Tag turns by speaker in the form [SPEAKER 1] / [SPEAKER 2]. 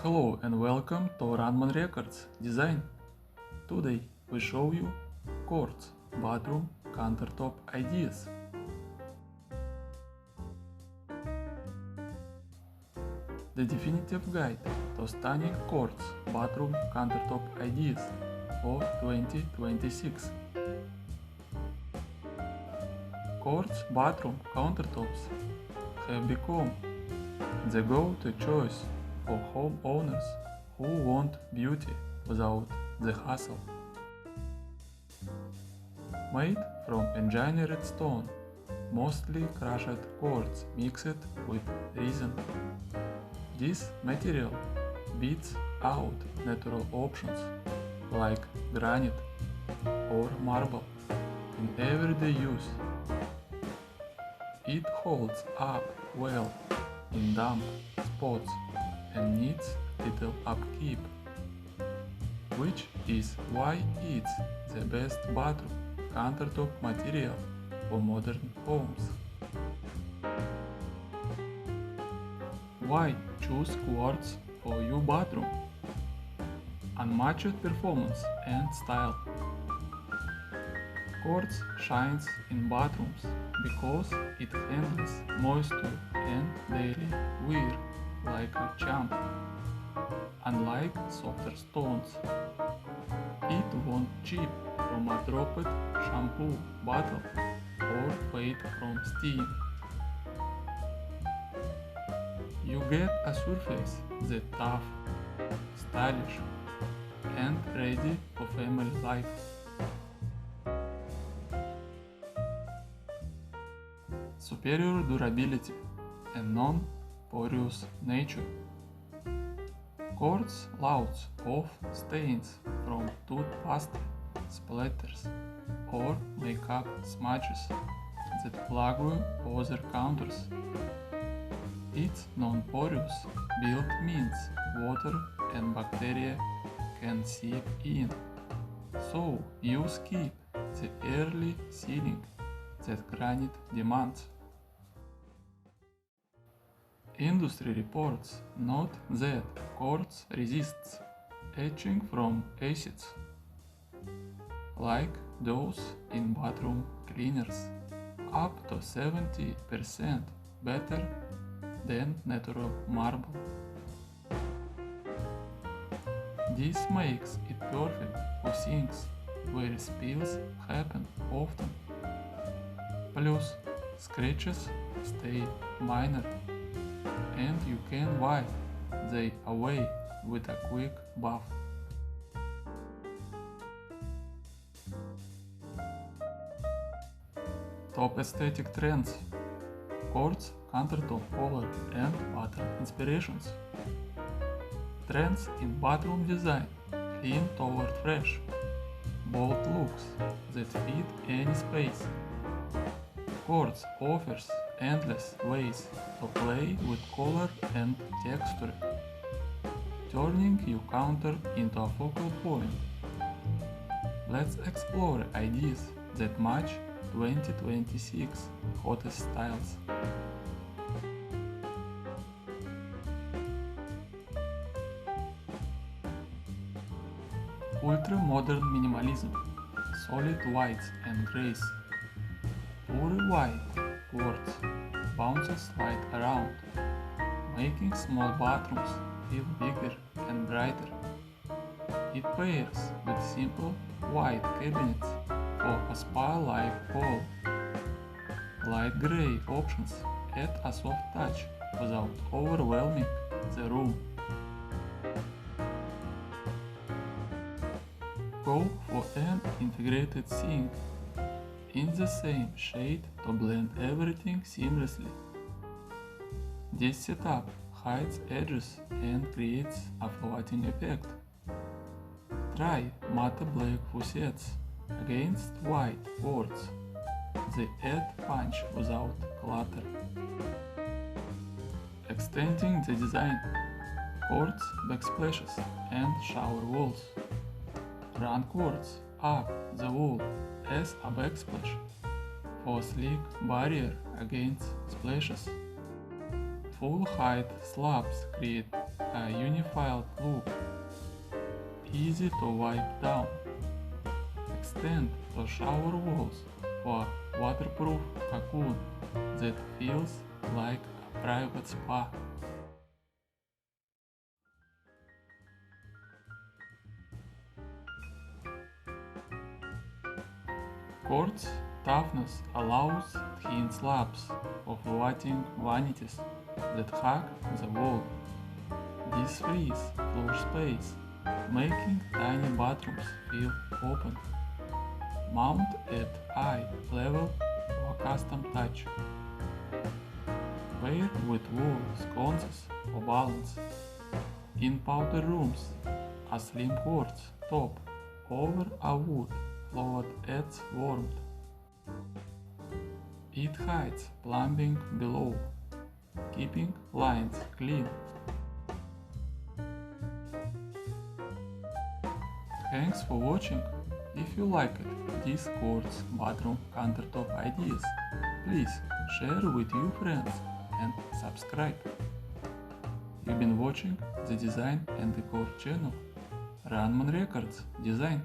[SPEAKER 1] Hello and welcome to Runman Records Design. Today we show you Quartz bathroom countertop ideas. The definitive guide to stunning Quartz bathroom countertop ideas for 2026. Quartz bathroom countertops have become the go-to choice for homeowners who want beauty without the hassle. Made from engineered stone, mostly crushed quartz mixed with resin. This material beats out natural options like granite or marble in everyday use. It holds up well in damp spots and needs little upkeep, which is why it's the best bathroom countertop material for modern homes. Why choose quartz for your bathroom? Unmatched performance and style. Quartz shines in bathrooms because it handles moisture and daily wear like a champ. Unlike softer stones, it won't chip from a dropped shampoo bottle or fade from steam. You get a surface that's tough, stylish, and ready for family life. Superior durability and non-porous nature. Quartz louds off stains from toothpaste splatters or makeup smudges that plug other counters. Its non-porous build means water and bacteria can seep in, so you skip the early sealing that granite demands. Industry reports note that quartz resists etching from acids, like those in bathroom cleaners, up to 70% better than natural marble. This makes it perfect for sinks where spills happen often. Plus, scratches stay minor, and you can wipe them away with a quick buff. Top aesthetic trends: quartz countertop color and pattern inspirations. Trends in bathroom design lean toward fresh, bold looks that fit any space. Quartz offers endless ways to play with color and texture, turning your counter into a focal point. Let's explore ideas that match 2026 hottest styles. Ultra-modern minimalism, solid whites and grays. Pure white quartz bounces light around, making small bathrooms feel bigger and brighter. It pairs with simple white cabinets for a spa-like hall. Light gray options add a soft touch without overwhelming the room. Go for an integrated sink in the same shade to blend everything seamlessly. This setup hides edges and creates a floating effect. Try matte black facets against white quartz. They add punch without clutter. Extending the design: quartz backsplashes and shower walls. Run quartz up the wall as a backsplash for sleek barrier against splashes. Full height slabs create a unified look, easy to wipe down. Extend the shower walls for waterproof cocoon that feels like a private spa. Quartz toughness allows thin slabs of floating vanities that hug the wall. This frees floor space, making tiny bathrooms feel open. Mount at eye level for custom touch. Pair with wall sconces for balance. In powder rooms, a slim quartz top over a wood floor adds warmth. It hides plumbing below, keeping lines clean. Thanks for watching. If you liked these Quartz bathroom countertop ideas, please share with your friends and subscribe. You've been watching the Design and Decor channel, Runman Records Design.